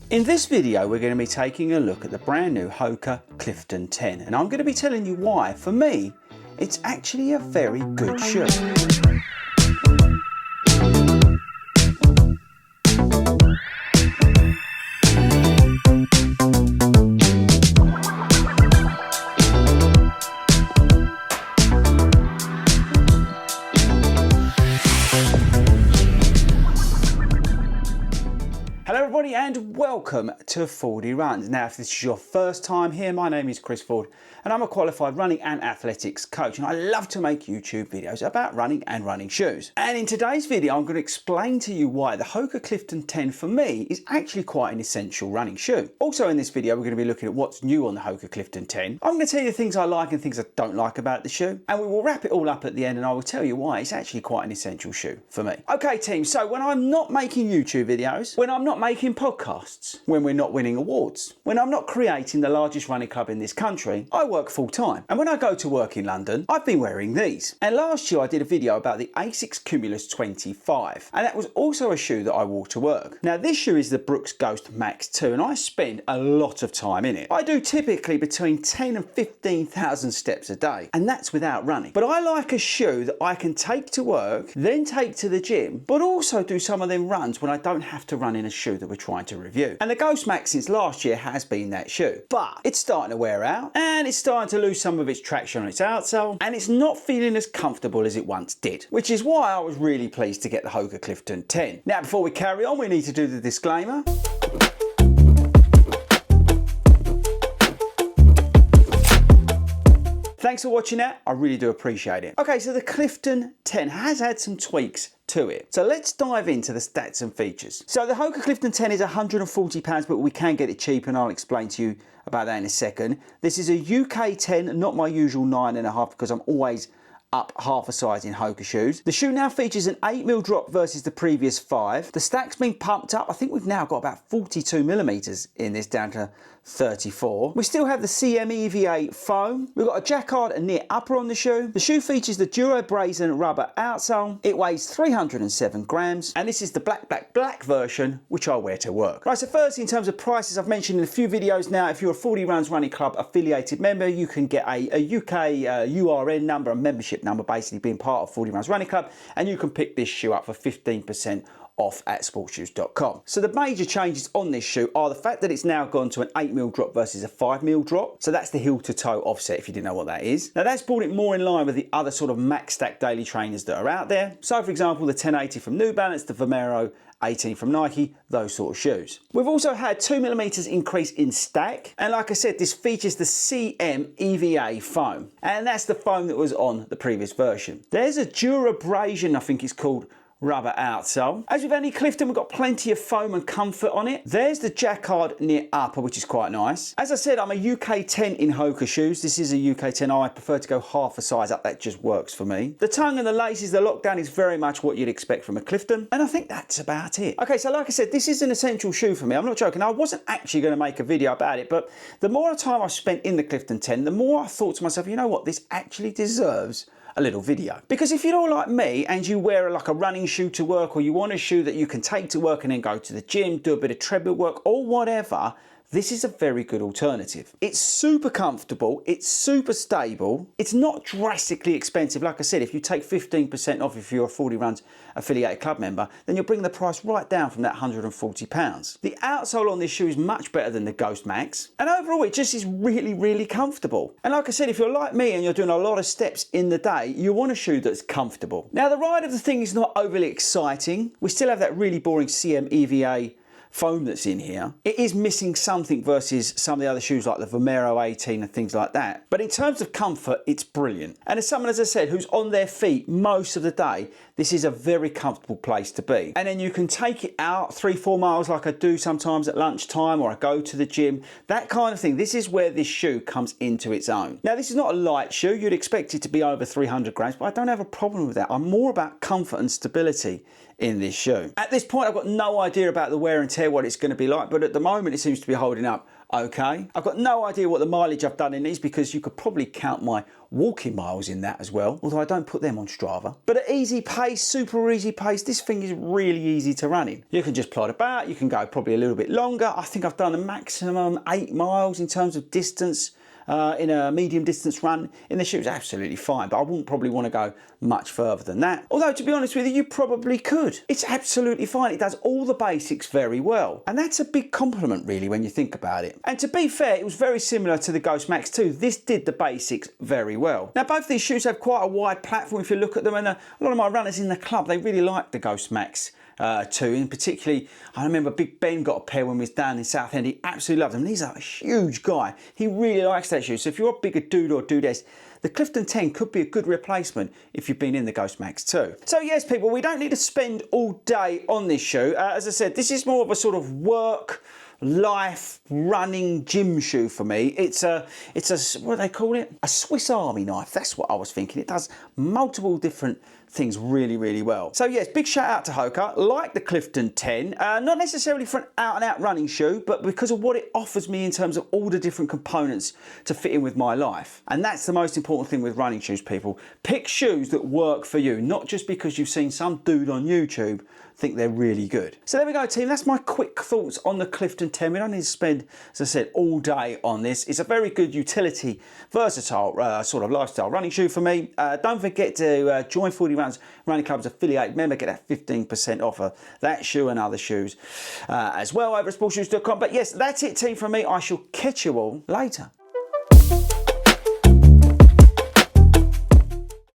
In this video we're going to be taking a look at the brand new HOKA Clifton 10 and I'm going to be telling you why, for me, it's actually a very good shoe. Hello everybody and welcome to Fordy Runs. Now if this is your first time here, my name is Chris Ford and I'm a qualified running and athletics coach and I love to make YouTube videos about running and running shoes. And in today's video I'm going to explain to you why the HOKA Clifton 10 for me is actually quite an essential running shoe. Also in this video we're going to be looking at what's new on the HOKA Clifton 10. I'm going to tell you things I like and things I don't like about the shoe, and we will wrap it all up at the end and I will tell you why it's actually quite an essential shoe for me. Okay team, so when I'm not making YouTube videos, when I'm not making podcasts, when we're not winning awards, when I'm not creating the largest running club in this country, I work full time. And when I go to work in London, I've been wearing these. And last year I did a video about the Asics Cumulus 25, and that was also a shoe that I wore to work. Now this shoe is the Brooks Ghost Max 2 and I spend a lot of time in it. I do typically between 10 and 15,000 steps a day, and that's without running. But I like a shoe that I can take to work, then take to the gym, but also do some of them runs when I don't have to run in a shoe that we're trying to review. And the Ghost Max since last year has been that shoe, but it's starting to wear out and it's starting to lose some of its traction on its outsole and it's not feeling as comfortable as it once did, which is why I was really pleased to get the HOKA Clifton 10. Now before we carry on we need to do the disclaimer. Thanks for watching that, I really do appreciate it. Okay, so the Clifton 10 has had some tweaks to it. So let's dive into the stats and features. So the HOKA Clifton 10 is £140, but we can get it cheap and I'll explain to you about that in a second. This is a UK 10, not my usual 9.5 because I'm always up half a size in HOKA shoes. The shoe now features an 8mm drop versus the previous 5. The stack's been pumped up. I think we've now got about 42mm in this down to 34. We still have the CMEVA foam. We've got a jacquard knit upper on the shoe. The shoe features the Duro Brazen rubber outsole. It weighs 307 grams and this is the black version which I wear to work. Right, so first in terms of prices, I've mentioned in a few videos now, if you're a Fordy Runs Running Club affiliated member, you can get a UK URN number, a membership number, basically being part of Fordy Runs Running Club, and you can pick this shoe up for 15% off at sportshoes.com. So the major changes on this shoe are the fact that it's now gone to an 8mm drop versus a 5mm drop. So that's the heel to toe offset if you didn't know what that is. Now that's brought it more in line with the other sort of max stack daily trainers that are out there. So for example, the 1080 from New Balance, the Vomero 18 from Nike, those sort of shoes. We've also had 2mm increase in stack, and like I said, this features the CMEVA foam, and that's the foam that was on the previous version. There's a Duro Brazen, I think it's called, rubber outsole. As with any Clifton, we've got plenty of foam and comfort on it. There's the jacquard knit upper, which is quite nice. As I said, I'm a UK 10 in HOKA shoes. This is a UK 10. I prefer to go half a size up. That just works for me. The tongue and the laces, the lockdown is very much what you'd expect from a Clifton. And I think that's about it. Okay, so like I said, this is an essential shoe for me. I'm not joking. I wasn't actually going to make a video about it, but the more time I've spent in the Clifton 10, the more I thought to myself, you know what, this actually deserves a little video. Because if you're all like me and you wear like a running shoe to work, or you want a shoe that you can take to work and then go to the gym, do a bit of treadmill work or whatever, this is a very good alternative. It's super comfortable, it's super stable, it's not drastically expensive. Like I said, if you take 15% off if you're a Fordy Runs affiliated club member, then you'll bring the price right down from that £140. The outsole on this shoe is much better than the Ghost Max, and overall it just is really, really comfortable. And like I said, if you're like me and you're doing a lot of steps in the day, you want a shoe that's comfortable. Now the ride of the thing is not overly exciting. We still have that really boring CMEVA foam that's in here. It is missing something versus some of the other shoes like the Vomero 18 and things like that. But in terms of comfort, it's brilliant. And as someone, as I said, who's on their feet most of the day, this is a very comfortable place to be. And then you can take it out 3-4 miles like I do sometimes at lunchtime, or I go to the gym, that kind of thing. This is where this shoe comes into its own. Now, this is not a light shoe. You'd expect it to be over 300 grams, but I don't have a problem with that. I'm more about comfort and stability in this shoe. At this point, I've got no idea about the wear and tear compare what it's going to be like, but at the moment it seems to be holding up okay. I've got no idea what the mileage I've done in these because you could probably count my walking miles in that as well, although I don't put them on Strava. But at easy pace, super easy pace, this thing is really easy to run in. You can just plod about, you can go probably a little bit longer. I think I've done a maximum 8 miles in terms of distance. In a medium distance run in the shoes, absolutely fine, but I wouldn't probably want to go much further than that. Although, to be honest with you, you probably could. It's absolutely fine. It does all the basics very well. And that's a big compliment, really, when you think about it. And to be fair, it was very similar to the Ghost Max 2. This did the basics very well. Now, both of these shoes have quite a wide platform if you look at them, and a lot of my runners in the club, they really like the Ghost Max 2. In particularly, I remember Big Ben got a pair when we was down in Southend. He absolutely loved them. And he's a huge guy. He really likes that shoe. So if you're a bigger dude or dudess, the Clifton 10 could be a good replacement if you've been in the Ghost Max 2. So yes, people, we don't need to spend all day on this shoe. As I said, this is more of a sort of work, life, running gym shoe for me. It's a what do they call it? A Swiss Army knife. That's what I was thinking. It does multiple different things really, really well. So yes, big shout out to HOKA. Like the Clifton 10, not necessarily for an out and out running shoe, but because of what it offers me in terms of all the different components to fit in with my life. And that's the most important thing with running shoes, people. Pick shoes that work for you, not just because you've seen some dude on YouTube think they're really good. So there we go, team. That's my quick thoughts on the Clifton 10. We don't need to spend, as I said, all day on this. It's a very good utility, versatile sort of lifestyle running shoe for me. Don't forget to join 40 Rounds Running Club's affiliate member. Get that 15% off of that shoe and other shoes as well over at sportshoes.com. But yes, that's it, team, from me. I shall catch you all later.